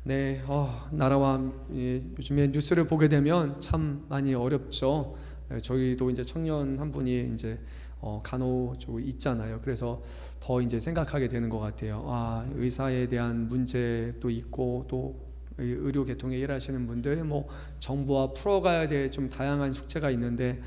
네, 나라와 요즘에 뉴스를 보게 되면 참 많이 어렵죠. 저희도 이제 청년 한 분이 이제 간호 쪽에 있잖아요. 그래서 더 이제 생각하게 되는 것 같아요. 의사에 대한 문제도 있고 또 의료 계통에 일하시는 분들, 뭐 정부와 풀어가야 될 좀 다양한 숙제가 있는데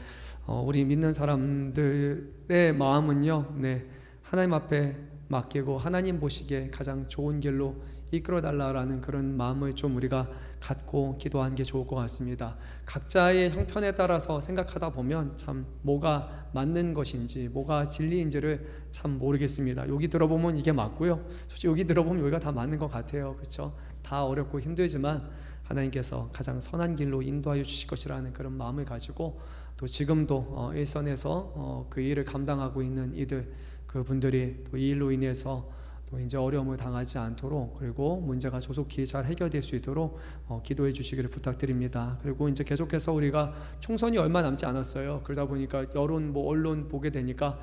우리 믿는 사람들의 마음은요, 네, 하나님 앞에 맡기고 하나님 보시기에 가장 좋은 길로 이끌어 달라라는 그런 마음을 좀 우리가 갖고 기도하는 게 좋을 것 같습니다. 각자의 형편에 따라서 생각하다 보면 참 뭐가 맞는 것인지 뭐가 진리인지를 참 모르겠습니다. 여기 들어보면 이게 맞고요, 솔직히 여기 들어보면 여기가 다 맞는 것 같아요. 그렇죠? 다 어렵고 힘들지만 하나님께서 가장 선한 길로 인도하여 주실 것이라는 그런 마음을 가지고 또 지금도 일선에서 그 일을 감당하고 있는 이들, 그분들이 또 이 일로 인해서 또 이제 어려움을 당하지 않도록, 그리고 문제가 조속히 잘 해결될 수 있도록 기도해 주시기를 부탁드립니다. 그리고 이제 계속해서 우리가 총선이 얼마 남지 않았어요. 그러다 보니까 여론, 언론 보게 되니까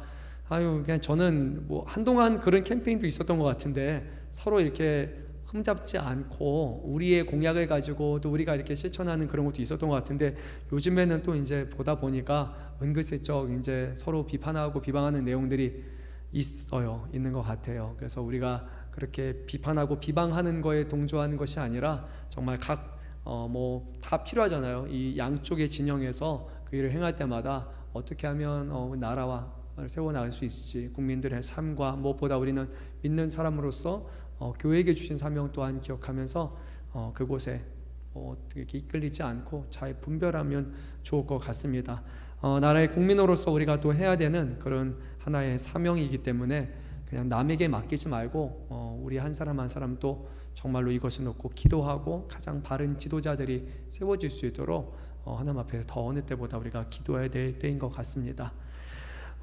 그냥 저는 한동안 그런 캠페인도 있었던 것 같은데 서로 이렇게 흠잡지 않고 우리의 공약을 가지고 또 우리가 이렇게 실천하는 그런 것도 있었던 것 같은데, 요즘에는 또 이제 보다 보니까 은근슬쩍 이제 서로 비판하고 비방하는 내용들이 있는 것 같아요. 그래서 우리가 그렇게 비판하고 비방하는 거에 동조하는 것이 아니라 정말 다 필요하잖아요. 이 양쪽의 진영에서 그 일을 행할 때마다 어떻게 하면 나라와 세워나갈 수 있을지, 국민들의 삶과 무엇보다 우리는 믿는 사람으로서 교회에게 주신 사명 또한 기억하면서 그곳에 이렇게 이끌리지 않고 잘 분별하면 좋을 것 같습니다. 나라의 국민으로서 우리가 또 해야 되는 그런 하나의 사명이기 때문에 그냥 남에게 맡기지 말고 우리 한 사람 한 사람도 정말로 이것을 놓고 기도하고 가장 바른 지도자들이 세워질 수 있도록 하나님 앞에 더 어느 때보다 우리가 기도해야 될 때인 것 같습니다.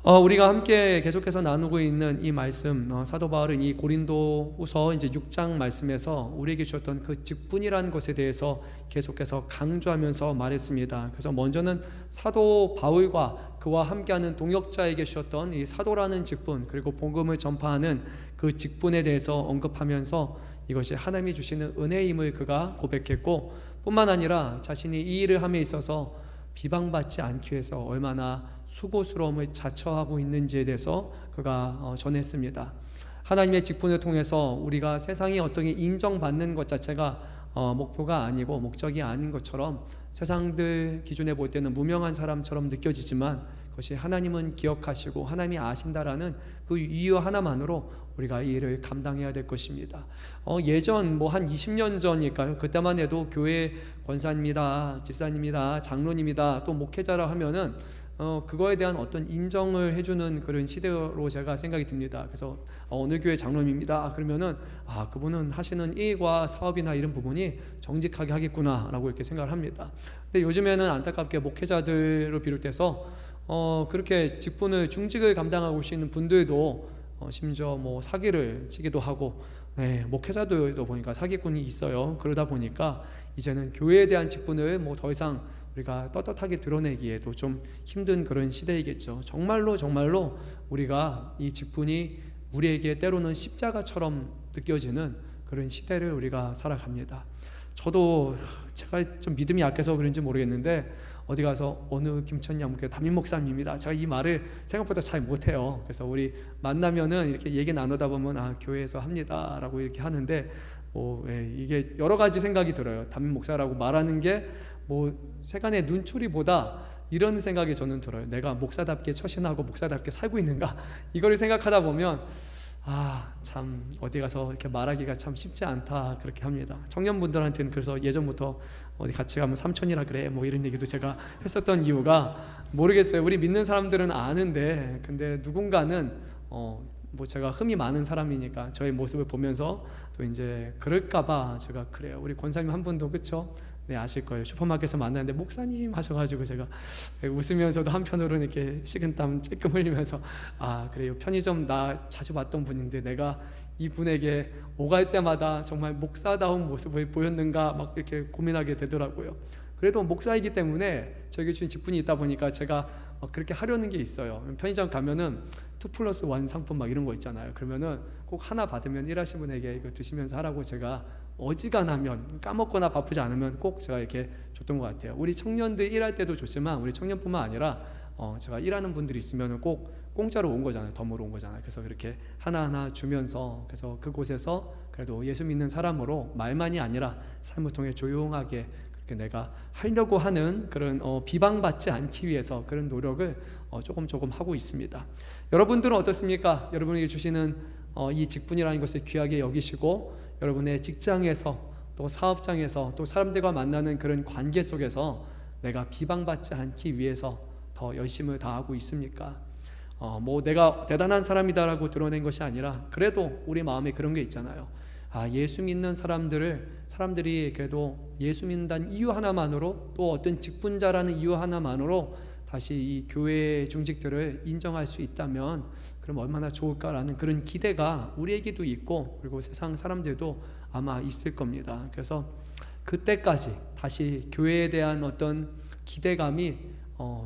우리가 함께 계속해서 나누고 있는 이 말씀, 사도 바울은 이 고린도후서 이제 6장 말씀에서 우리에게 주셨던 그 직분이라는 것에 대해서 계속해서 강조하면서 말했습니다. 그래서 먼저는 사도 바울과 그와 함께하는 동역자에게 주셨던 이 사도라는 직분, 그리고 복음을 전파하는 그 직분에 대해서 언급하면서 이것이 하나님이 주시는 은혜임을 그가 고백했고, 뿐만 아니라 자신이 이 일을 함에 있어서 비방받지 않기 위해서 얼마나 수고스러움을 자처하고 있는지에 대해서 그가 전했습니다. 하나님의 직분을 통해서 우리가 세상이 어떻게 인정받는 것 자체가 목표가 아니고 목적이 아닌 것처럼 세상들 기준에 볼 때는 무명한 사람처럼 느껴지지만, 그것이 하나님은 기억하시고 하나님이 아신다라는 그 이유 하나만으로 우리가 이 일을 감당해야 될 것입니다. 예전 한 20년 전일까요? 그때만 해도 교회 권사님이다, 집사님이다, 장로님이다, 또 목회자라 하면은 그거에 대한 어떤 인정을 해주는 그런 시대로 제가 생각이 듭니다. 그래서 어느 교회 장로님입니다 그러면은 그분은 하시는 일과 사업이나 이런 부분이 정직하게 하겠구나 라고 이렇게 생각을 합니다. 근데 요즘에는 안타깝게 목회자들을 비롯해서 그렇게 직분을 중직을 감당하고 계시는 분들도 심지어 사기를 치기도 하고, 목회자들도 보니까 사기꾼이 있어요. 그러다 보니까 이제는 교회에 대한 직분을 더 이상 우리가 떳떳하게 드러내기에도 좀 힘든 그런 시대이겠죠. 정말로 우리가 이 직분이 우리에게 때로는 십자가처럼 느껴지는 그런 시대를 우리가 살아갑니다. 저도 제가 좀 믿음이 약해서 그런지 모르겠는데 어디 가서 어느 김천양 담임 목사님입니다, 제가 이 말을 생각보다 잘 못해요. 그래서 우리 만나면은 이렇게 얘기 나누다 보면 교회에서 합니다 라고 이렇게 하는데 이게 여러 가지 생각이 들어요. 담임 목사라고 말하는 게 세간의 눈초리보다 이런 생각이 저는 들어요. 내가 목사답게 처신하고 목사답게 살고 있는가, 이거를 생각하다 보면 참 어디 가서 이렇게 말하기가 참 쉽지 않다 그렇게 합니다. 청년분들한테는 그래서 예전부터 어디 같이 가면 삼촌이라 그래 이런 얘기도 제가 했었던 이유가, 모르겠어요. 우리 믿는 사람들은 아는데 근데 누군가는 제가 흠이 많은 사람이니까 저의 모습을 보면서 또 이제 그럴까봐 제가 그래요. 우리 권사님 한 분도 그쵸? 네, 아실 거예요. 슈퍼마켓에서 만났는데 목사님 하셔가지고 제가 웃으면서도 한편으로는 이렇게 식은땀 찔끔 흘리면서 그래요, 편의점 나 자주 봤던 분인데 내가 이분에게 오갈 때마다 정말 목사다운 모습을 보였는가 이렇게 고민하게 되더라고요. 그래도 목사이기 때문에 저에게 주신 직분이 있다 보니까 제가 그렇게 하려는 게 있어요. 편의점 가면은 2+1 상품 막 이런 거 있잖아요. 그러면은 꼭 하나 받으면 일하신 분에게 이거 드시면서 하라고 제가 어지간하면 까먹거나 바쁘지 않으면 꼭 제가 이렇게 줬던 것 같아요. 우리 청년들 일할 때도 좋지만 우리 청년뿐만 아니라 제가 일하는 분들이 있으면 꼭 공짜로 온 거잖아요. 덤으로 온 거잖아요. 그래서 그렇게 하나하나 주면서 그래서 그곳에서 그래도 예수 믿는 사람으로 말만이 아니라 삶을 통해 조용하게 그렇게 내가 하려고 하는 그런 비방받지 않기 위해서 그런 노력을 조금 하고 있습니다. 여러분들은 어떻습니까? 여러분에게 주시는 이 직분이라는 것을 귀하게 여기시고 여러분의 직장에서 또 사업장에서 또 사람들과 만나는 그런 관계 속에서 내가 비방받지 않기 위해서 더 열심을 다하고 있습니까? 뭐 내가 대단한 사람이다라고 드러낸 것이 아니라 그래도 우리 마음에 그런 게 있잖아요. 예수 믿는 사람들이 그래도 예수 믿는다는 이유 하나만으로 또 어떤 직분자라는 이유 하나만으로 다시 이 교회의 중직들을 인정할 수 있다면 그럼 얼마나 좋을까라는 그런 기대가 우리에게도 있고 그리고 세상 사람들도 아마 있을 겁니다. 그래서 그때까지 다시 교회에 대한 어떤 기대감이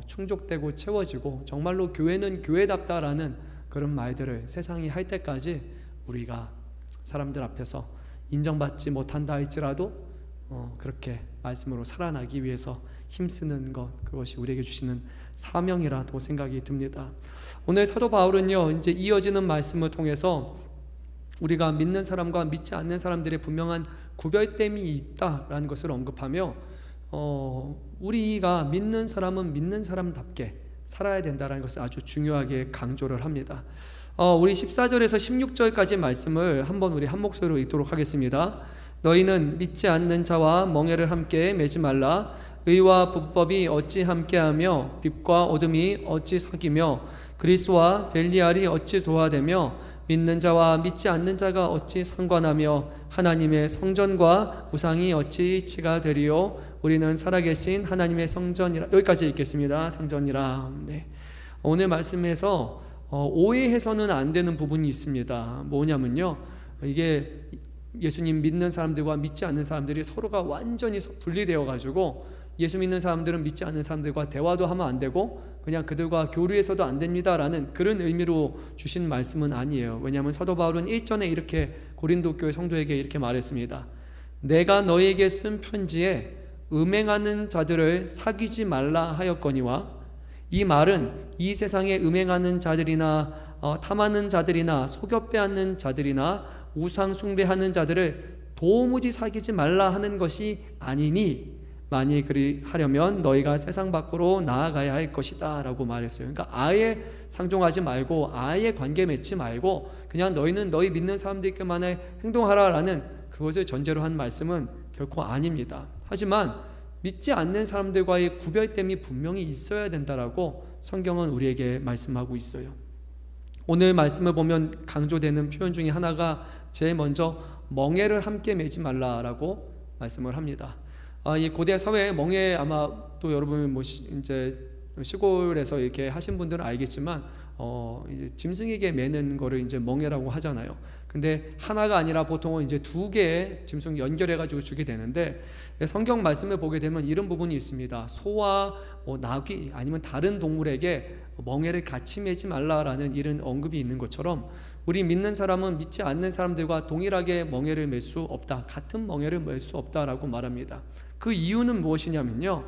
충족되고 채워지고 정말로 교회는 교회답다라는 그런 말들을 세상이 할 때까지 우리가 사람들 앞에서 인정받지 못한다 할지라도 그렇게 말씀으로 살아나기 위해서 힘쓰는 것, 그것이 우리에게 주시는 사명이라고 생각이 듭니다. 오늘 사도 바울은요, 이제 이어지는 말씀을 통해서 우리가 믿는 사람과 믿지 않는 사람들의 분명한 구별됨이 있다라는 것을 언급하며 우리가 믿는 사람은 믿는 사람답게 살아야 된다는 것을 아주 중요하게 강조를 합니다. 우리 14절에서 16절까지 말씀을 한번 우리 한 목소리로 읽도록 하겠습니다. 너희는 믿지 않는 자와 멍에를 함께 매지 말라. 의와 불법이 어찌 함께하며 빛과 어둠이 어찌 사귀며 그리스도와 벨리알이 어찌 도화되며 믿는 자와 믿지 않는 자가 어찌 상관하며 하나님의 성전과 우상이 어찌 이치가 되리요. 우리는 살아계신 하나님의 성전이라. 여기까지 읽겠습니다. 성전이라. 네. 오늘 말씀에서 오해해서는 안 되는 부분이 있습니다. 뭐냐면요, 이게 예수님 믿는 사람들과 믿지 않는 사람들이 서로가 완전히 분리되어 가지고 예수 믿는 사람들은 믿지 않는 사람들과 대화도 하면 안 되고 그냥 그들과 교류해서도 안 됩니다라는 그런 의미로 주신 말씀은 아니에요. 왜냐하면 사도 바울은 일전에 이렇게 고린도 교회 성도에게 이렇게 말했습니다. 내가 너에게 쓴 편지에 음행하는 자들을 사귀지 말라 하였거니와, 이 말은 이 세상에 음행하는 자들이나 탐하는 자들이나 속여 빼앗는 자들이나 우상 숭배하는 자들을 도무지 사귀지 말라 하는 것이 아니니 만일 그리하려면 너희가 세상 밖으로 나아가야 할 것이다 라고 말했어요. 그러니까 아예 상종하지 말고 아예 관계 맺지 말고 그냥 너희는 너희 믿는 사람들께만의 행동하라 라는 그것을 전제로 한 말씀은 결코 아닙니다. 하지만 믿지 않는 사람들과의 구별됨이 분명히 있어야 된다라고 성경은 우리에게 말씀하고 있어요. 오늘 말씀을 보면 강조되는 표현 중에 하나가 제일 먼저 멍에를 함께 매지 말라라고 말씀을 합니다. 이 고대 사회에 멍에, 아마 또 여러분 뭐 이제 시골에서 이렇게 하신 분들은 알겠지만 이제 짐승에게 매는 거를 이제 멍에라고 하잖아요. 근데 하나가 아니라 보통은 이제 2개의 짐승 연결해 가지고 주게 되는데, 성경 말씀을 보게 되면 이런 부분이 있습니다. 소와 나귀 아니면 다른 동물에게 멍에를 같이 매지 말라라는 이런 언급이 있는 것처럼 우리 믿는 사람은 믿지 않는 사람들과 동일하게 멍에를 맬 수 없다, 같은 멍에를 맬 수 없다라고 말합니다. 그 이유는 무엇이냐면요,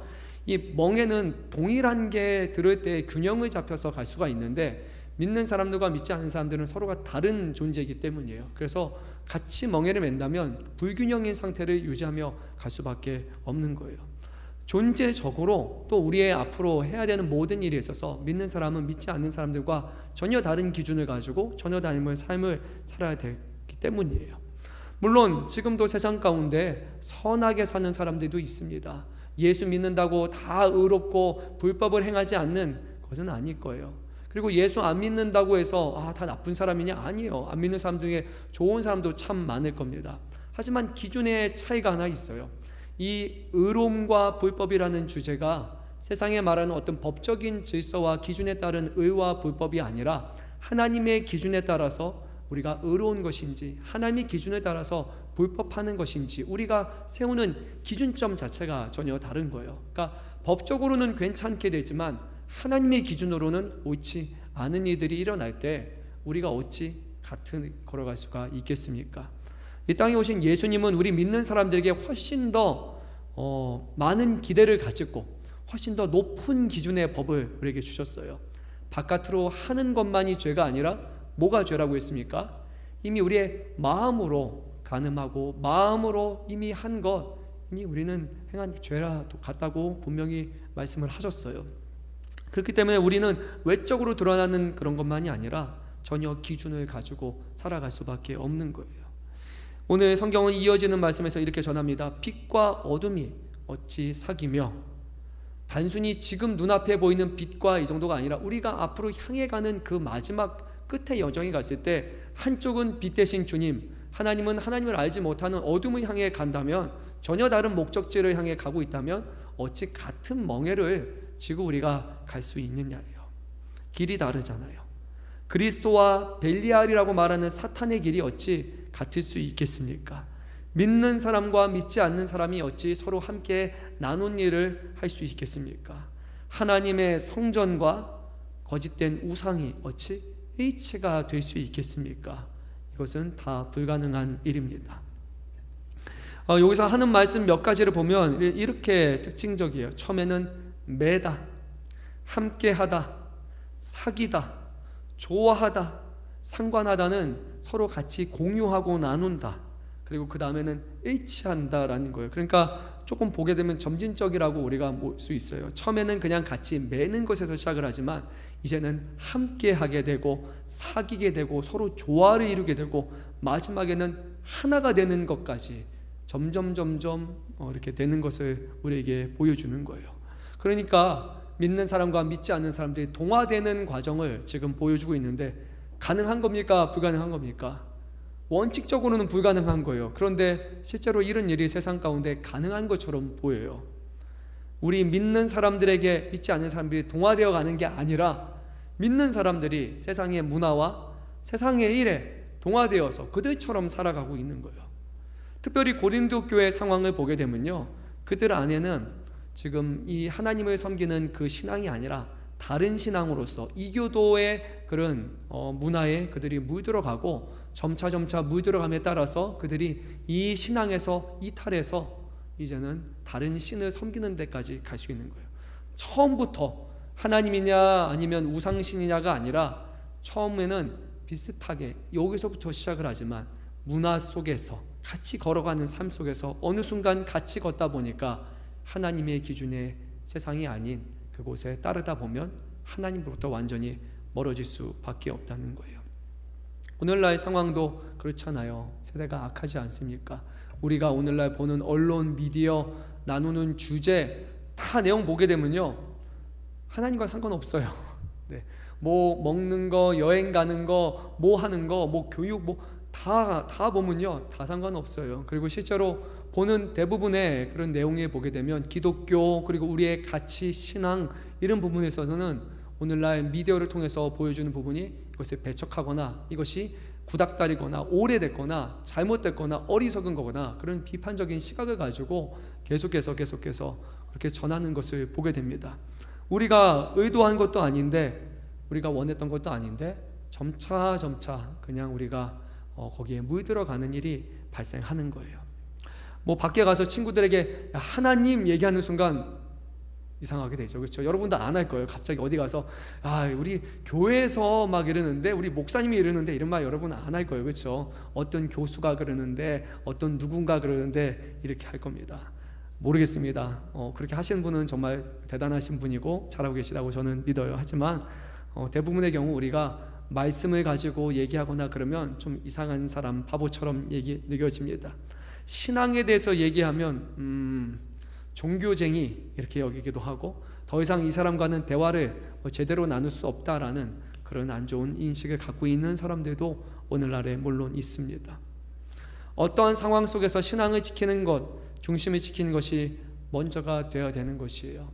이 멍에는 동일한 게 들을 때 균형을 잡혀서 갈 수가 있는데 믿는 사람들과 믿지 않는 사람들은 서로가 다른 존재이기 때문이에요. 그래서 같이 멍에를 맨다면 불균형인 상태를 유지하며 갈 수밖에 없는 거예요. 존재적으로 또 우리의 앞으로 해야 되는 모든 일에 있어서 믿는 사람은 믿지 않는 사람들과 전혀 다른 기준을 가지고 전혀 다른 삶을 살아야 되기 때문이에요. 물론 지금도 세상 가운데 선하게 사는 사람들도 있습니다. 예수 믿는다고 다 의롭고 불법을 행하지 않는 것은 아닐 거예요. 그리고 예수 안 믿는다고 해서 다 나쁜 사람이냐? 아니에요. 안 믿는 사람 중에 좋은 사람도 참 많을 겁니다. 하지만 기준의 차이가 하나 있어요. 이 의로움과 불법이라는 주제가 세상에 말하는 어떤 법적인 질서와 기준에 따른 의와 불법이 아니라 하나님의 기준에 따라서 우리가 의로운 것인지 하나님의 기준에 따라서 불법하는 것인지 우리가 세우는 기준점 자체가 전혀 다른 거예요. 그러니까 법적으로는 괜찮게 되지만 하나님의 기준으로는 옳지 많은 일들이 일어날 때 우리가 어찌 같은 걸어갈 수가 있겠습니까? 이 땅에 오신 예수님은 우리 믿는 사람들에게 훨씬 더 많은 기대를 가지고 훨씬 더 높은 기준의 법을 우리에게 주셨어요. 바깥으로 하는 것만이 죄가 아니라 뭐가 죄라고 했습니까? 이미 우리의 마음으로 간음하고 마음으로 이미 한 것, 이미 우리는 행한 죄라 같다고 분명히 말씀을 하셨어요. 그렇기 때문에 우리는 외적으로 드러나는 그런 것만이 아니라 전혀 기준을 가지고 살아갈 수밖에 없는 거예요. 오늘 성경은 이어지는 말씀에서 이렇게 전합니다. 빛과 어둠이 어찌 사귀며, 단순히 지금 눈앞에 보이는 빛과 이 정도가 아니라 우리가 앞으로 향해 가는 그 마지막 끝의 여정에 갔을 때 한쪽은 빛 대신 주님, 하나님은 하나님을 알지 못하는 어둠을 향해 간다면, 전혀 다른 목적지를 향해 가고 있다면 어찌 같은 멍에를 지고 우리가 갈 수 있느냐예요. 길이 다르잖아요. 그리스도와 벨리알이라고 말하는 사탄의 길이 어찌 같을 수 있겠습니까? 믿는 사람과 믿지 않는 사람이 어찌 서로 함께 나눈 일을 할 수 있겠습니까? 하나님의 성전과 거짓된 우상이 어찌 일치가 될 수 있겠습니까? 이것은 다 불가능한 일입니다. 여기서 하는 말씀 몇 가지를 보면 이렇게 특징적이에요. 처음에는 매다, 함께하다, 사귀다, 좋아하다, 상관하다는 서로 같이 공유하고 나눈다. 그리고 그 다음에는 일치한다라는 거예요. 그러니까 조금 보게 되면 점진적이라고 우리가 볼 수 있어요. 처음에는 그냥 같이 매는 것에서 시작을 하지만 이제는 함께 하게 되고 사귀게 되고 서로 조화를 이루게 되고 마지막에는 하나가 되는 것까지 점점 이렇게 되는 것을 우리에게 보여주는 거예요. 그러니까 믿는 사람과 믿지 않는 사람들이 동화되는 과정을 지금 보여주고 있는데, 가능한 겁니까? 불가능한 겁니까? 원칙적으로는 불가능한 거예요. 그런데 실제로 이런 일이 세상 가운데 가능한 것처럼 보여요. 우리 믿는 사람들에게 믿지 않는 사람들이 동화되어 가는 게 아니라 믿는 사람들이 세상의 문화와 세상의 일에 동화되어서 그들처럼 살아가고 있는 거예요. 특별히 고린도 교회 상황을 보게 되면요, 그들 안에는 지금 이 하나님을 섬기는 그 신앙이 아니라 다른 신앙으로서 이교도의 그런 문화에 그들이 물들어가고 점차 물들어감에 따라서 그들이 이 신앙에서 이탈해서 이제는 다른 신을 섬기는 데까지 갈 수 있는 거예요. 처음부터 하나님이냐 아니면 우상신이냐가 아니라 처음에는 비슷하게 여기서부터 시작을 하지만 문화 속에서 같이 걸어가는 삶 속에서 어느 순간 같이 걷다 보니까 하나님의 기준의 세상이 아닌 그곳에 따르다 보면 하나님으로부터 완전히 멀어질 수밖에 없다는 거예요. 오늘날 상황도 그렇잖아요. 세대가 악하지 않습니까? 우리가 오늘날 보는 언론, 미디어, 나누는 주제 다 내용 보게 되면요, 하나님과 상관없어요. 네. 뭐 먹는 거, 여행 가는 거, 뭐 하는 거, 뭐 교육, 뭐 다 보면요, 다 상관없어요. 그리고 실제로 보는 대부분의 그런 내용에 보게 되면 기독교 그리고 우리의 가치, 신앙 이런 부분에 있어서는 오늘날 미디어를 통해서 보여주는 부분이 이것을 배척하거나 이것이 구닥다리거나 오래됐거나 잘못됐거나 어리석은 거거나 그런 비판적인 시각을 가지고 계속해서 그렇게 전하는 것을 보게 됩니다. 우리가 의도한 것도 아닌데, 우리가 원했던 것도 아닌데 점차 그냥 우리가 거기에 물들어가는 일이 발생하는 거예요. 뭐 밖에 가서 친구들에게 하나님 얘기하는 순간 이상하게 되죠. 그렇죠? 여러분도 안 할 거예요. 갑자기 어디 가서 우리 교회에서 막 이러는데, 우리 목사님이 이러는데 이런 말 여러분 안 할 거예요. 그렇죠? 어떤 교수가 그러는데, 어떤 누군가 그러는데 이렇게 할 겁니다. 모르겠습니다. 그렇게 하시는 분은 정말 대단하신 분이고 잘하고 계시다고 저는 믿어요. 하지만 대부분의 경우 우리가 말씀을 가지고 얘기하거나 그러면 좀 이상한 사람, 바보처럼 느껴집니다. 신앙에 대해서 얘기하면 종교쟁이 이렇게 여기기도 하고, 더 이상 이 사람과는 대화를 제대로 나눌 수 없다라는 그런 안 좋은 인식을 갖고 있는 사람들도 오늘날에 물론 있습니다. 어떠한 상황 속에서 신앙을 지키는 것, 중심을 지키는 것이 먼저가 되어야 되는 것이에요.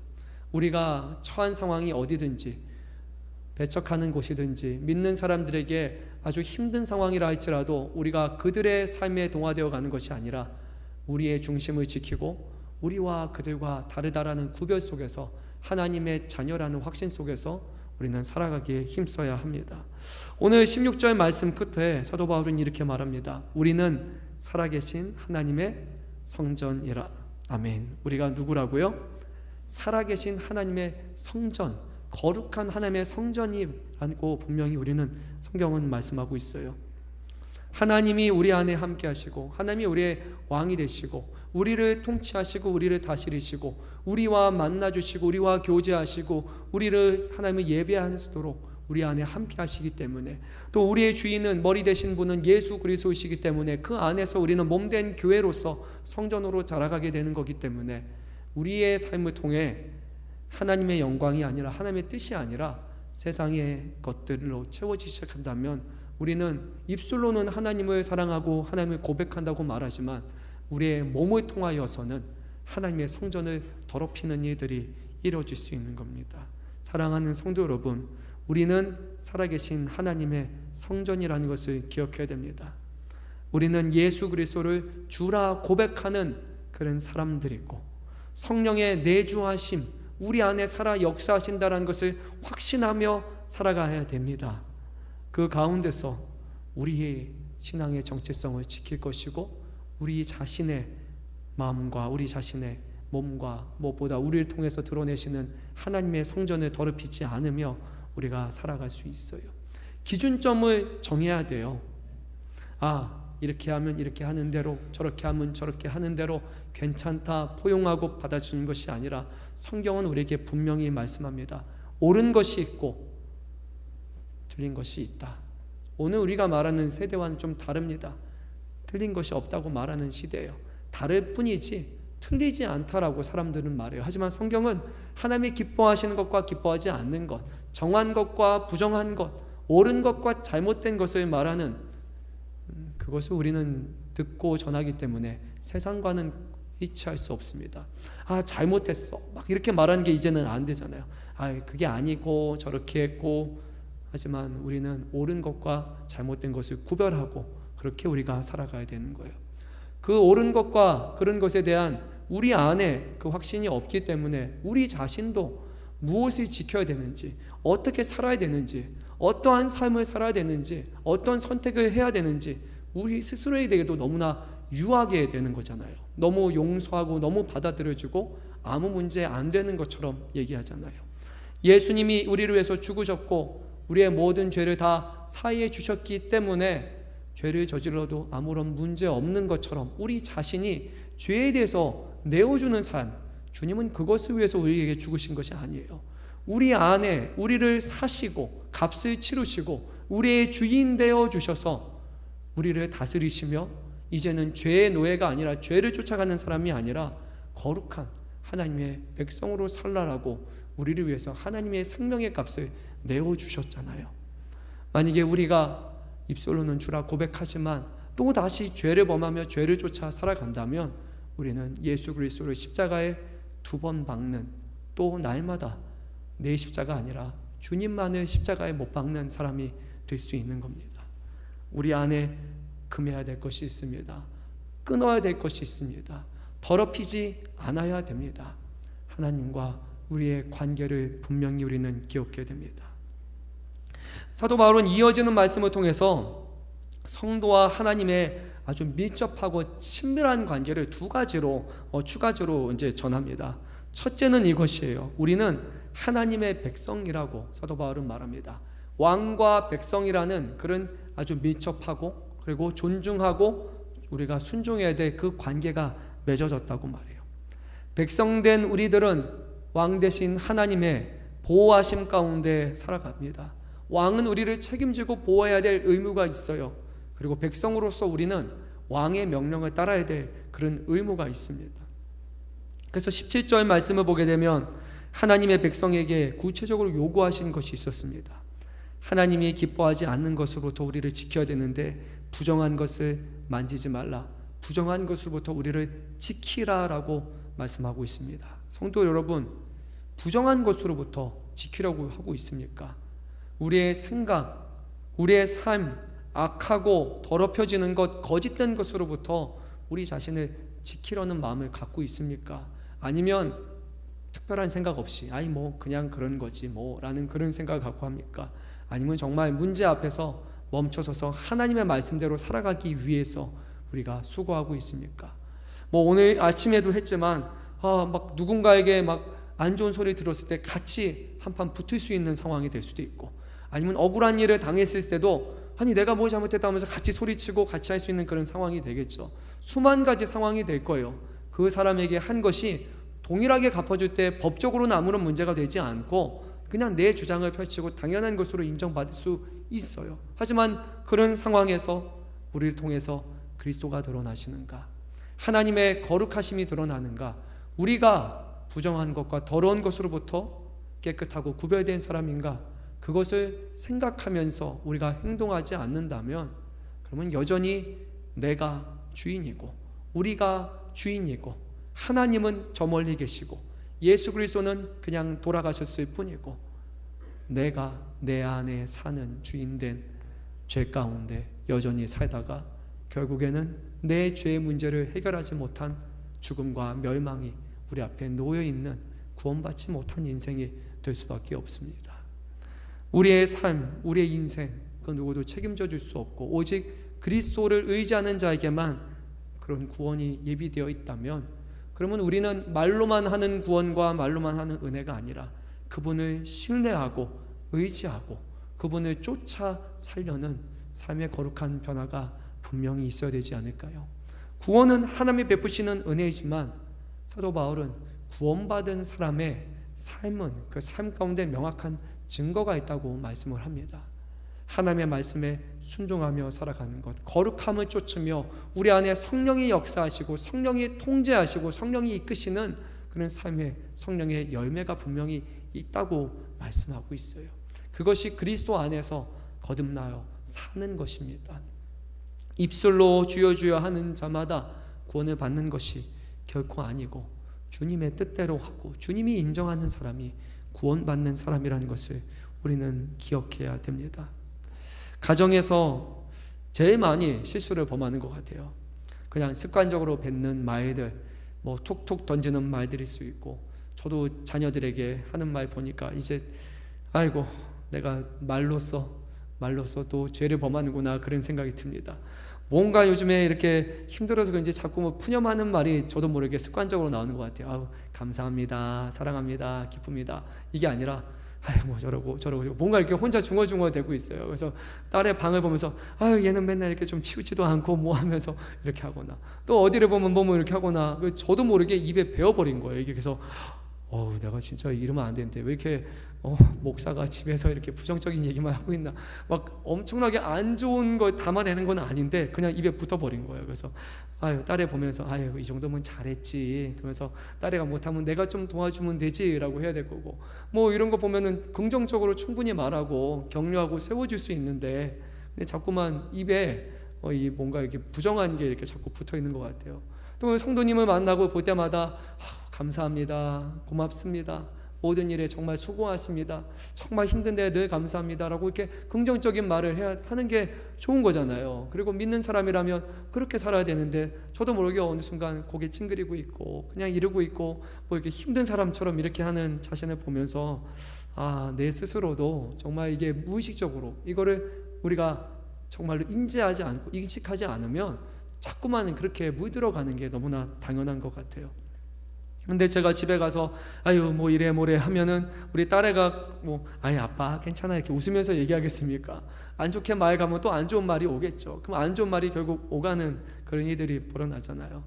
우리가 처한 상황이 어디든지, 배척하는 곳이든지, 믿는 사람들에게 아주 힘든 상황이라 할지라도 우리가 그들의 삶에 동화되어 가는 것이 아니라 우리의 중심을 지키고 우리와 그들과 다르다라는 구별 속에서 하나님의 자녀라는 확신 속에서 우리는 살아가기에 힘써야 합니다. 오늘 16절 말씀 끝에 사도 바울은 이렇게 말합니다. 우리는 살아계신 하나님의 성전이라. 아멘. 우리가 누구라고요? 살아계신 하나님의 성전, 거룩한 하나님의 성전이라고 분명히 우리는 성경은 말씀하고 있어요. 하나님이 우리 안에 함께 하시고, 하나님이 우리의 왕이 되시고, 우리를 통치하시고 우리를 다스리시고, 우리와 만나주시고 우리와 교제하시고, 우리를 하나님을 예배하도록 우리 안에 함께 하시기 때문에, 또 우리의 주인은, 머리 되신 분은 예수 그리스도이시기 때문에 그 안에서 우리는 몸된 교회로서 성전으로 자라가게 되는 거기 때문에, 우리의 삶을 통해 하나님의 영광이 아니라, 하나님의 뜻이 아니라 세상의 것들로 채워지기 시작한다면, 우리는 입술로는 하나님을 사랑하고 하나님을 고백한다고 말하지만 우리의 몸을 통하여서는 하나님의 성전을 더럽히는 일들이 이루어질 수 있는 겁니다. 사랑하는 성도 여러분, 우리는 살아계신 하나님의 성전이라는 것을 기억해야 됩니다. 우리는 예수 그리스도를 주라 고백하는 그런 사람들이고, 성령의 내주하심, 우리 안에 살아 역사하신다는 것을 확신하며 살아가야 됩니다. 그 가운데서 우리의 신앙의 정체성을 지킬 것이고, 우리 자신의 마음과 우리 자신의 몸과 무엇보다 우리를 통해서 드러내시는 하나님의 성전을 더럽히지 않으며 우리가 살아갈 수 있어요. 기준점을 정해야 돼요. 이렇게 하면 이렇게 하는 대로, 저렇게 하면 저렇게 하는 대로 괜찮다, 포용하고 받아주는 것이 아니라, 성경은 우리에게 분명히 말씀합니다. 옳은 것이 있고 틀린 것이 있다. 오늘 우리가 말하는 세대와는 좀 다릅니다. 틀린 것이 없다고 말하는 시대예요. 다를 뿐이지 틀리지 않다라고 사람들은 말해요. 하지만 성경은 하나님이 기뻐하시는 것과 기뻐하지 않는 것, 정한 것과 부정한 것, 옳은 것과 잘못된 것을 말하는, 그것을 우리는 듣고 전하기 때문에 세상과는 일치할 수 없습니다. 잘못했어, 막 이렇게 말하는 게 이제는 안 되잖아요. 그게 아니고 저렇게 했고. 하지만 우리는 옳은 것과 잘못된 것을 구별하고 그렇게 우리가 살아가야 되는 거예요. 그 옳은 것과 그런 것에 대한 우리 안에 그 확신이 없기 때문에 우리 자신도 무엇을 지켜야 되는지, 어떻게 살아야 되는지, 어떠한 삶을 살아야 되는지, 어떤 선택을 해야 되는지 우리 스스로에게도 너무나 유하게 되는 거잖아요. 너무 용서하고 너무 받아들여주고 아무 문제 안 되는 것처럼 얘기하잖아요. 예수님이 우리를 위해서 죽으셨고 우리의 모든 죄를 다 사해해 주셨기 때문에 죄를 저질러도 아무런 문제 없는 것처럼 우리 자신이 죄에 대해서 내어주는 삶, 주님은 그것을 위해서 우리에게 죽으신 것이 아니에요. 우리 안에 우리를 사시고 값을 치르시고 우리의 주인 되어 주셔서 우리를 다스리시며, 이제는 죄의 노예가 아니라, 죄를 쫓아가는 사람이 아니라 거룩한 하나님의 백성으로 살라라고 우리를 위해서 하나님의 생명의 값을 내어주셨잖아요. 만약에 우리가 입술로는 주라 고백하지만 또 다시 죄를 범하며 죄를 쫓아 살아간다면 우리는 예수 그리스도를 십자가에 2번 박는, 또 날마다 내 십자가 아니라 주님만을 십자가에 못 박는 사람이 될 수 있는 겁니다. 우리 안에 금해야 될 것이 있습니다. 끊어야 될 것이 있습니다. 더럽히지 않아야 됩니다. 하나님과 우리의 관계를 분명히 우리는 기억해야 됩니다. 사도 바울은 이어지는 말씀을 통해서 성도와 하나님의 아주 밀접하고 친밀한 관계를 2가지로 추가적으로 이제 전합니다. 첫째는 이것이에요. 우리는 하나님의 백성이라고 사도 바울은 말합니다. 왕과 백성이라는 그런 아주 밀접하고 그리고 존중하고 우리가 순종해야 될 그 관계가 맺어졌다고 말해요. 백성된 우리들은 왕 대신 하나님의 보호하심 가운데 살아갑니다. 왕은 우리를 책임지고 보호해야 될 의무가 있어요. 그리고 백성으로서 우리는 왕의 명령을 따라야 될 그런 의무가 있습니다. 그래서 17절 말씀을 보게 되면 하나님의 백성에게 구체적으로 요구하신 것이 있었습니다. 하나님이 기뻐하지 않는 것으로부터 우리를 지켜야 되는데 부정한 것을 만지지 말라, 부정한 것으로부터 우리를 지키라라고 말씀하고 있습니다. 성도 여러분, 부정한 것으로부터 지키려고 하고 있습니까? 우리의 생각, 우리의 삶, 악하고 더럽혀지는 것, 거짓된 것으로부터 우리 자신을 지키려는 마음을 갖고 있습니까? 아니면 특별한 생각 없이 아이 뭐 그냥 그런 거지 뭐 라는 그런 생각을 갖고 합니까? 아니면 정말 문제 앞에서 멈춰서서 하나님의 말씀대로 살아가기 위해서 우리가 수고하고 있습니까? 뭐 오늘 아침에도 했지만 막 누군가에게 막 안 좋은 소리 들었을 때 같이 한판 붙을 수 있는 상황이 될 수도 있고, 아니면 억울한 일을 당했을 때도 아니 내가 뭐 잘못했다 하면서 같이 소리치고 같이 할 수 있는 그런 상황이 되겠죠. 수만 가지 상황이 될 거예요. 그 사람에게 한 것이 동일하게 갚아줄 때 법적으로는 아무런 문제가 되지 않고 그냥 내 주장을 펼치고 당연한 것으로 인정받을 수 있어요. 하지만 그런 상황에서 우리를 통해서 그리스도가 드러나시는가, 하나님의 거룩하심이 드러나는가, 우리가 부정한 것과 더러운 것으로부터 깨끗하고 구별된 사람인가, 그것을 생각하면서 우리가 행동하지 않는다면 그러면 여전히 내가 주인이고 우리가 주인이고 하나님은 저 멀리 계시고 예수 그리스도는 그냥 돌아가셨을 뿐이고 내가 내 안에 사는 주인된 죄 가운데 여전히 살다가 결국에는 내 죄의 문제를 해결하지 못한 죽음과 멸망이 우리 앞에 놓여있는 구원받지 못한 인생이 될 수밖에 없습니다. 우리의 삶, 우리의 인생, 그 누구도 책임져 줄 수 없고 오직 그리스도를 의지하는 자에게만 그런 구원이 예비되어 있다면 그러면 우리는 말로만 하는 구원과 말로만 하는 은혜가 아니라 그분을 신뢰하고 의지하고 그분을 쫓아 살려는 삶의 거룩한 변화가 분명히 있어야 되지 않을까요? 구원은 하나님이 베푸시는 은혜이지만 사도 바울은 구원받은 사람의 삶은 그 삶 가운데 명확한 증거가 있다고 말씀을 합니다. 하나님의 말씀에 순종하며 살아가는 것, 거룩함을 쫓으며 우리 안에 성령이 역사하시고 성령이 통제하시고 성령이 이끄시는 그런 삶의 성령의 열매가 분명히 있다고 말씀하고 있어요. 그것이 그리스도 안에서 거듭나여 사는 것입니다. 입술로 주여 주여 하는 자마다 구원을 받는 것이 결코 아니고 주님의 뜻대로 하고 주님이 인정하는 사람이 구원받는 사람이라는 것을 우리는 기억해야 됩니다. 가정에서 제일 많이 실수를 범하는 것 같아요. 그냥 습관적으로 뱉는 말들, 뭐 툭툭 던지는 말들일 수 있고, 저도 자녀들에게 하는 말 보니까 이제 아이고 내가 말로써 또 죄를 범하는구나 그런 생각이 듭니다. 뭔가 요즘에 이렇게 힘들어서 그런지 자꾸 뭐 푸념하는 말이 저도 모르게 습관적으로 나오는 것 같아요. 아우 감사합니다, 사랑합니다, 기쁩니다. 이게 아니라 아유 뭐 저러고 뭔가 이렇게 혼자 중얼중얼 대고 있어요. 그래서 딸의 방을 보면서 아유 얘는 맨날 이렇게 좀 치우지도 않고 뭐 하면서 이렇게 하거나, 또 어디를 보면 뭐 이렇게 하거나, 저도 모르게 입에 배어버린 거예요. 이게. 그래서 내가 진짜 이러면 안 되는데 왜 이렇게 목사가 집에서 이렇게 부정적인 얘기만 하고 있나, 막 엄청나게 안 좋은 걸 담아내는 건 아닌데 그냥 입에 붙어버린 거예요. 그래서 딸애 보면서 이 정도면 잘했지, 그러면서 딸애가 못하면 내가 좀 도와주면 되지 라고 해야 될 거고, 뭐 이런 거 보면은 긍정적으로 충분히 말하고 격려하고 세워줄 수 있는데 근데 자꾸만 입에 뭔가 이렇게 부정한 게 이렇게 자꾸 붙어 있는 것 같아요. 또 성도님을 만나고 볼 때마다 감사합니다, 고맙습니다, 모든 일에 정말 수고하십니다, 정말 힘든데 늘 감사합니다 라고 이렇게 긍정적인 말을 하는 게 좋은 거잖아요. 그리고 믿는 사람이라면 그렇게 살아야 되는데 저도 모르게 어느 순간 고개 찡그리고 있고 그냥 이러고 있고 뭐 이렇게 힘든 사람처럼 이렇게 하는 자신을 보면서 내 스스로도 정말 이게 무의식적으로 이거를 우리가 정말로 인지하지 않고 인식하지 않으면 자꾸만 그렇게 물들어가는 게 너무나 당연한 것 같아요. 근데 제가 집에 가서 뭐 이래 뭐래 하면은 우리 딸애가 아빠 괜찮아 이렇게 웃으면서 얘기하겠습니까? 안 좋게 말 가면 또 안 좋은 말이 오겠죠. 그럼 안 좋은 말이 결국 오가는 그런 일들이 벌어나잖아요.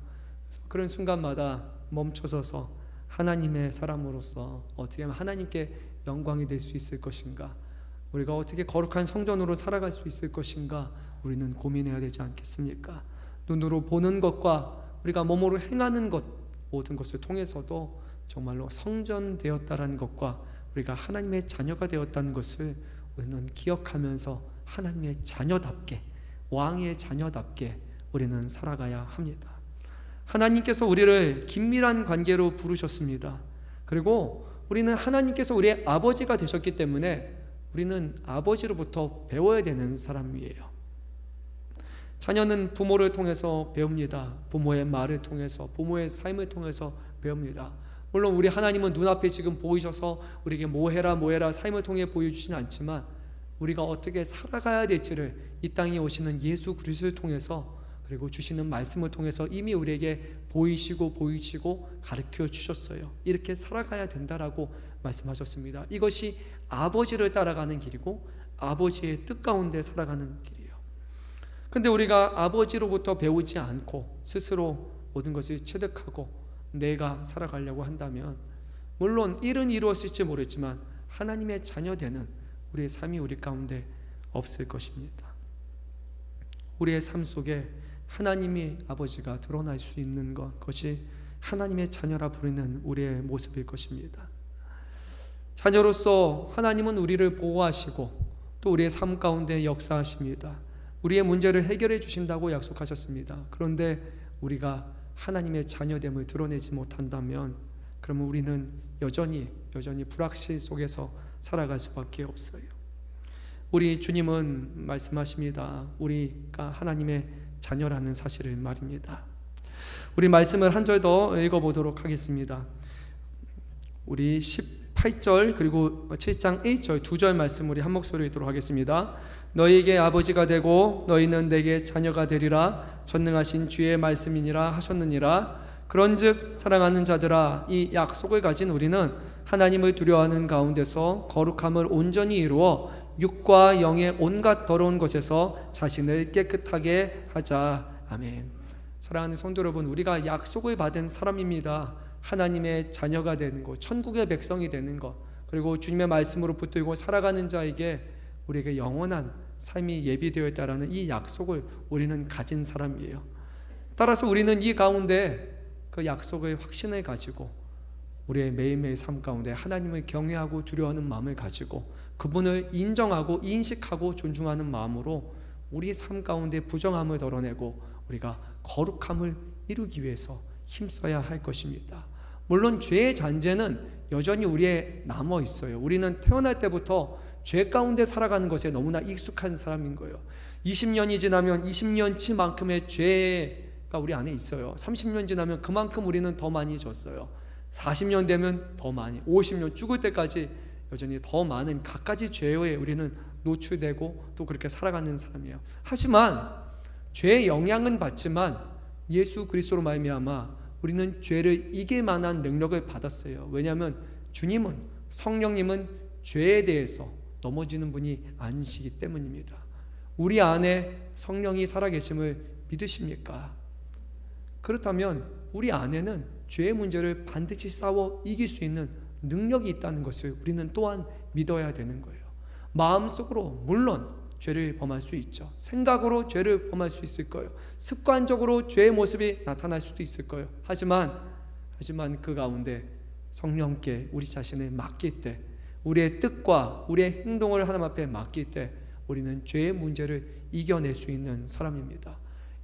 그래서 그런 순간마다 멈춰서서 하나님의 사람으로서 어떻게 하면 하나님께 영광이 될 수 있을 것인가, 우리가 어떻게 거룩한 성전으로 살아갈 수 있을 것인가 우리는 고민해야 되지 않겠습니까? 눈으로 보는 것과 우리가 몸으로 행하는 것, 모든 것을 통해서도 정말로 성전되었다는 것과 우리가 하나님의 자녀가 되었다는 것을 우리는 기억하면서 하나님의 자녀답게, 왕의 자녀답게 우리는 살아가야 합니다. 하나님께서 우리를 긴밀한 관계로 부르셨습니다. 그리고 우리는 하나님께서 우리의 아버지가 되셨기 때문에 우리는 아버지로부터 배워야 되는 사람이에요. 자녀는 부모를 통해서 배웁니다. 부모의 말을 통해서, 부모의 삶을 통해서 배웁니다. 물론 우리 하나님은 눈앞에 지금 보이셔서 우리에게 뭐 해라 삶을 통해 보여주시진 않지만 우리가 어떻게 살아가야 될지를 이 땅에 오시는 예수 그리스도를 통해서 그리고 주시는 말씀을 통해서 이미 우리에게 보이시고 가르쳐 주셨어요. 이렇게 살아가야 된다라고 말씀하셨습니다. 이것이 아버지를 따라가는 길이고 아버지의 뜻 가운데 살아가는 길이에요. 근데 우리가 아버지로부터 배우지 않고 스스로 모든 것을 체득하고 내가 살아가려고 한다면 물론 일은 이루었을지 모르겠지만 하나님의 자녀되는 우리의 삶이 우리 가운데 없을 것입니다. 우리의 삶 속에 하나님이 아버지가 드러날 수 있는 것이 하나님의 자녀라 부르는 우리의 모습일 것입니다. 자녀로서 하나님은 우리를 보호하시고 또 우리의 삶 가운데 역사하십니다. 우리의 문제를 해결해 주신다고 약속하셨습니다. 그런데 우리가 하나님의 자녀됨을 드러내지 못한다면 그러면 우리는 여전히 불확실 속에서 살아갈 수밖에 없어요. 우리 주님은 말씀하십니다. 우리가 하나님의 자녀라는 사실을 말입니다. 우리 말씀을 한 절 더 읽어보도록 하겠습니다. 우리 18절 그리고 7장 1절 두 절 말씀 우리 한 목소리로 읽도록 하겠습니다. 너희에게 아버지가 되고 너희는 내게 자녀가 되리라 전능하신 주의 말씀이니라 하셨느니라. 그런즉 사랑하는 자들아 이 약속을 가진 우리는 하나님을 두려워하는 가운데서 거룩함을 온전히 이루어 육과 영의 온갖 더러운 것에서 자신을 깨끗하게 하자. 아멘. 사랑하는 성도 여러분, 우리가 약속을 받은 사람입니다. 하나님의 자녀가 되는 것, 천국의 백성이 되는 것, 그리고 주님의 말씀으로 붙들고 살아가는 자에게 우리에게 영원한 삶이 예비되어 있다라는 이 약속을 우리는 가진 사람이에요. 따라서 우리는 이 가운데 그 약속의 확신을 가지고 우리의 매일매일 삶 가운데 하나님을 경외하고 두려워하는 마음을 가지고 그분을 인정하고 인식하고 존중하는 마음으로 우리 삶 가운데 부정함을 덜어내고 우리가 거룩함을 이루기 위해서 힘써야 할 것입니다. 물론 죄의 잔재는 여전히 우리에 남아 있어요. 우리는 태어날 때부터 죄 가운데 살아가는 것에 너무나 익숙한 사람인 거예요. 20년이 지나면 20년치만큼의 죄가 우리 안에 있어요. 30년 지나면 그만큼 우리는 더 많이 졌어요. 40년 되면 더 많이, 50년 죽을 때까지 여전히 더 많은 갖가지 죄에 우리는 노출되고 또 그렇게 살아가는 사람이에요. 하지만 죄의 영향은 받지만 예수 그리스도로 말미암아 우리는 죄를 이길 만한 능력을 받았어요. 왜냐하면 주님은, 성령님은 죄에 대해서 넘어지는 분이 아니시기 때문입니다. 우리 안에 성령이 살아계심을 믿으십니까? 그렇다면 우리 안에는 죄의 문제를 반드시 싸워 이길 수 있는 능력이 있다는 것을 우리는 또한 믿어야 되는 거예요. 마음속으로 물론 죄를 범할 수 있죠. 생각으로 죄를 범할 수 있을 거예요. 습관적으로 죄의 모습이 나타날 수도 있을 거예요. 하지만 그 가운데 성령께 우리 자신을 맡길 때, 우리의 뜻과 우리의 행동을 하나님 앞에 맡길 때 우리는 죄의 문제를 이겨낼 수 있는 사람입니다.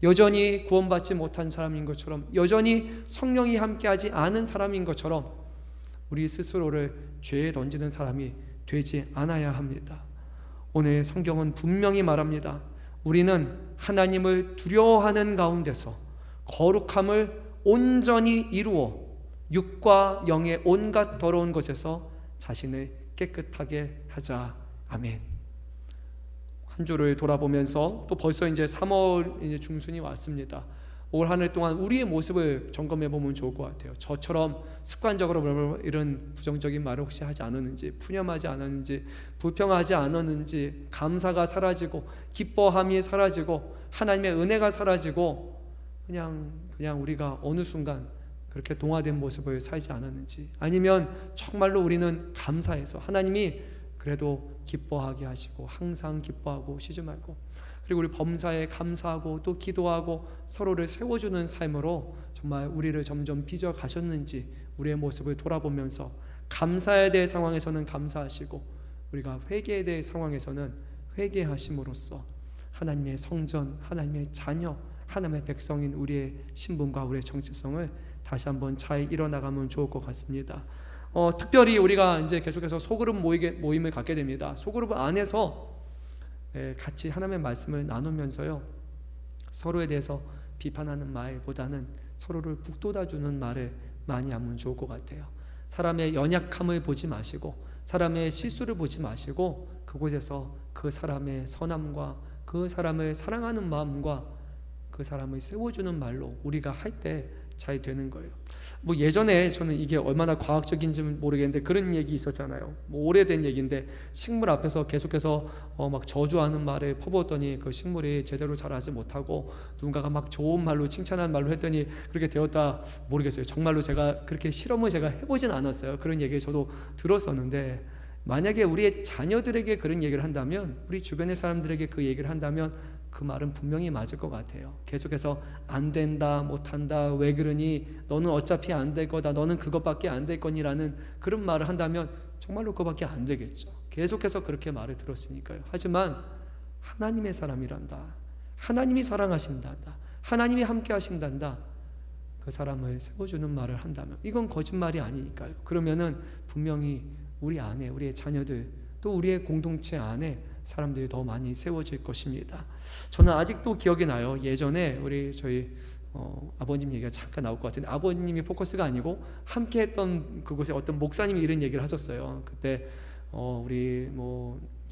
여전히 구원받지 못한 사람인 것처럼, 여전히 성령이 함께하지 않은 사람인 것처럼 우리 스스로를 죄에 던지는 사람이 되지 않아야 합니다. 오늘 성경은 분명히 말합니다. 우리는 하나님을 두려워하는 가운데서 거룩함을 온전히 이루어 육과 영의 온갖 더러운 것에서 자신을 깨끗하게 하자. 아멘. 한 주를 돌아보면서 또 벌써 이제 3월 이제 중순이 왔습니다. 올 한 해 동안 우리의 모습을 점검해 보면 좋을 것 같아요. 저처럼 습관적으로 이런 부정적인 말을 혹시 하지 않았는지, 푸념하지 않았는지, 불평하지 않았는지, 감사가 사라지고 기뻐함이 사라지고 하나님의 은혜가 사라지고 그냥 우리가 어느 순간 그렇게 동화된 모습을 살지 않았는지, 아니면 정말로 우리는 감사해서 하나님이 그래도 기뻐하게 하시고 항상 기뻐하고 쉬지 말고, 그리고 우리 범사에 감사하고 또 기도하고 서로를 세워주는 삶으로 정말 우리를 점점 빚어 가셨는지 우리의 모습을 돌아보면서 감사에 대해 상황에서는 감사하시고 우리가 회개에 대해 상황에서는 회개하심으로써 하나님의 성전, 하나님의 자녀, 하나님의 백성인 우리의 신분과 우리의 정체성을 다시 한번 잘 일어나가면 좋을 것 같습니다. 특별히 우리가 이제 계속해서 소그룹 모임을 갖게 됩니다. 소그룹 안에서 같이 하나님의 말씀을 나누면서요, 서로에 대해서 비판하는 말보다는 서로를 북돋아주는 말을 많이 하면 좋을 것 같아요. 사람의 연약함을 보지 마시고 사람의 실수를 보지 마시고 그곳에서 그 사람의 선함과 그 사람을 사랑하는 마음과 그 사람을 세워주는 말로 우리가 할 때 잘 되는 거예요. 뭐 예전에 저는 이게 얼마나 과학적인지는 모르겠는데 그런 얘기 있었잖아요. 뭐 오래된 얘기인데 식물 앞에서 계속해서 막 저주하는 말을 퍼부었더니 그 식물이 제대로 자라지 못하고 누군가가 막 좋은 말로 칭찬하는 말로 했더니 그렇게 되었다. 모르겠어요. 정말로 제가 그렇게 실험을 제가 해보진 않았어요. 그런 얘기 저도 들었었는데 만약에 우리의 자녀들에게 그런 얘기를 한다면, 우리 주변의 사람들에게 그 얘기를 한다면 그 말은 분명히 맞을 것 같아요. 계속해서 안 된다, 못한다, 왜 그러니, 너는 어차피 안 될 거다, 너는 그것밖에 안 될 거니라는 그런 말을 한다면 정말로 그것밖에 안 되겠죠. 계속해서 그렇게 말을 들었으니까요. 하지만 하나님의 사람이란다, 하나님이 사랑하신단다, 하나님이 함께 하신단다, 그 사람을 세워주는 말을 한다면 이건 거짓말이 아니니까요. 그러면은 분명히 우리 안에, 우리의 자녀들, 또 우리의 공동체 안에 사람들이 더 많이 세워질 것입니다. 저는 아직도 기억이 나요. 예전에 우리 저희 아버님 얘기가 잠깐 나올 것 같은데, 아버님이 포커스가 아니고 함께 했던 그곳에 어떤 목사님이 이런 얘기를 하셨어요. 그때 우리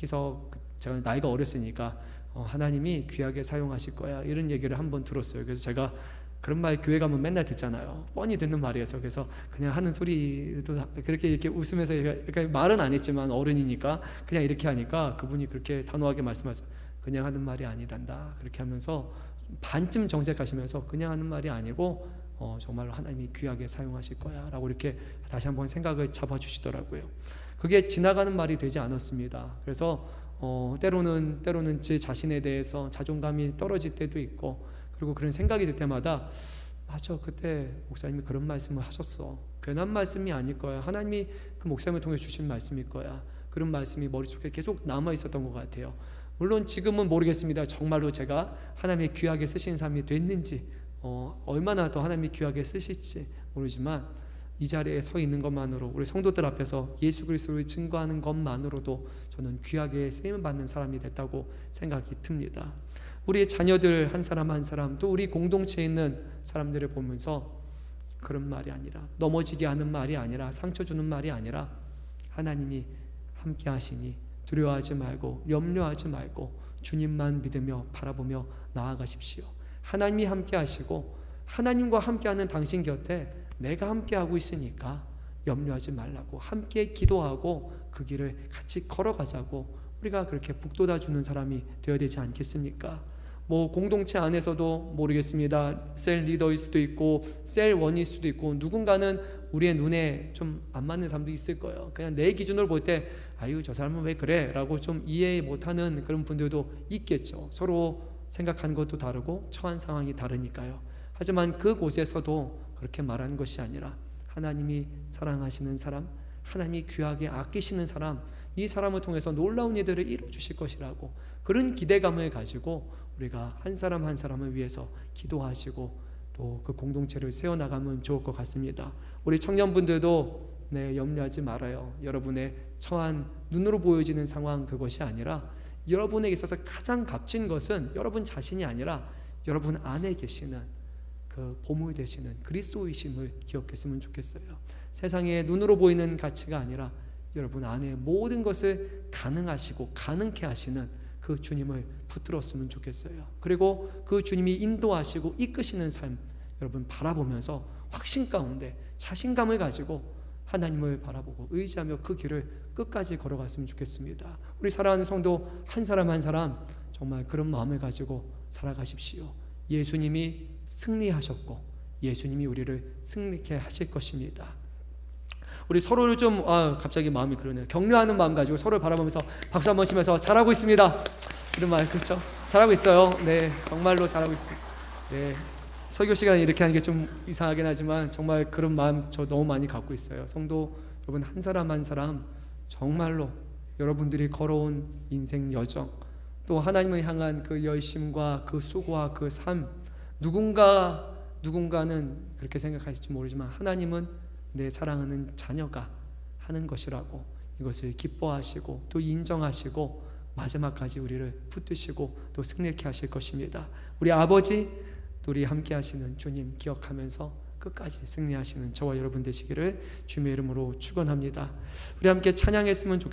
희석, 제가 나이가 어렸으니까 하나님이 귀하게 사용하실 거야, 이런 얘기를 한번 들었어요. 그래서 제가 그런 말 교회 가면 맨날 듣잖아요. 뻔히 듣는 말이어서 그래서 그냥 하는 소리도 그렇게 이렇게 웃으면서, 그러니까 말은 안 했지만 어른이니까 그냥 이렇게 하니까 그분이 그렇게 단호하게 말씀하세요. 그냥 하는 말이 아니란다. 그렇게 하면서 반쯤 정색하시면서 그냥 하는 말이 아니고 정말로 하나님이 귀하게 사용하실 거야 라고 이렇게 다시 한번 생각을 잡아주시더라고요. 그게 지나가는 말이 되지 않았습니다. 그래서 때로는 제 자신에 대해서 자존감이 떨어질 때도 있고, 그리고 그런 생각이 들 때마다 맞아, 그때 목사님이 그런 말씀을 하셨어, 괜한 말씀이 아닐 거야, 하나님이 그 목사님을 통해 주신 말씀일 거야, 그런 말씀이 머릿속에 계속 남아 있었던 것 같아요. 물론 지금은 모르겠습니다. 정말로 제가 하나님의 귀하게 쓰신 사람이 됐는지, 얼마나 더 하나님이 귀하게 쓰실지 모르지만 이 자리에 서 있는 것만으로, 우리 성도들 앞에서 예수 그리스도를 증거하는 것만으로도 저는 귀하게 쓰임 받는 사람이 됐다고 생각이 듭니다. 우리의 자녀들 한 사람 한 사람, 또 우리 공동체에 있는 사람들을 보면서 그런 말이 아니라, 넘어지게 하는 말이 아니라, 상처 주는 말이 아니라, 하나님이 함께 하시니 두려워하지 말고 염려하지 말고 주님만 믿으며 바라보며 나아가십시오. 하나님이 함께 하시고 하나님과 함께하는 당신 곁에 내가 함께하고 있으니까 염려하지 말라고, 함께 기도하고 그 길을 같이 걸어가자고 우리가 그렇게 북돋아 주는 사람이 되어야 되지 않겠습니까? 공동체 안에서도 모르겠습니다. 셀 리더일 수도 있고 셀 원일 수도 있고, 누군가는 우리의 눈에 좀 안 맞는 사람도 있을 거예요. 그냥 내 기준으로 볼 때 아유 저 사람은 왜 그래? 라고 좀 이해 못하는 그런 분들도 있겠죠. 서로 생각하는 것도 다르고 처한 상황이 다르니까요. 하지만 그곳에서도 그렇게 말하는 것이 아니라, 하나님이 사랑하시는 사람, 하나님이 귀하게 아끼시는 사람, 이 사람을 통해서 놀라운 일들을 이루어주실 것이라고, 그런 기대감을 가지고 우리가 한 사람 한 사람을 위해서 기도하시고 또 그 공동체를 세워나가면 좋을 것 같습니다. 우리 청년분들도 염려하지 말아요. 여러분의 처한 눈으로 보여지는 상황, 그것이 아니라 여러분에게 있어서 가장 값진 것은 여러분 자신이 아니라 여러분 안에 계시는 그 보물 되시는 그리스도이심을 기억했으면 좋겠어요. 세상에 눈으로 보이는 가치가 아니라 여러분 안에 모든 것을 가능하시고 가능케 하시는 그 주님을 붙들었으면 좋겠어요. 그리고 그 주님이 인도하시고 이끄시는 삶 여러분 바라보면서 확신 가운데 자신감을 가지고 하나님을 바라보고 의지하며 그 길을 끝까지 걸어갔으면 좋겠습니다. 우리 사랑하는 성도 한 사람 한 사람 정말 그런 마음을 가지고 살아가십시오. 예수님이 승리하셨고 예수님이 우리를 승리케 하실 것입니다. 우리 서로를 좀 갑자기 마음이 그러네요. 격려하는 마음 가지고 서로를 바라보면서 박수 한번 치면서 잘하고 있습니다. 이런 말 그렇죠? 잘하고 있어요. 네, 정말로 잘하고 있습니다. 네, 설교 시간에 이렇게 하는 게 좀 이상하긴 하지만 정말 그런 마음 저 너무 많이 갖고 있어요. 성도 여러분 한 사람 한 사람 정말로 여러분들이 걸어온 인생 여정, 또 하나님을 향한 그 열심과 그 수고와 그 삶, 누군가는 그렇게 생각하실지 모르지만 하나님은 내 사랑하는 자녀가 하는 것이라고 이것을 기뻐하시고 또 인정하시고 마지막까지 우리를 붙드시고 또 승리케 하실 것입니다. 우리 아버지, 또 우리 함께 하시는 주님 기억하면서 끝까지 승리하시는 저와 여러분 되시기를 주님의 이름으로 축원합니다. 우리 함께 찬양했으면 좋겠습니다.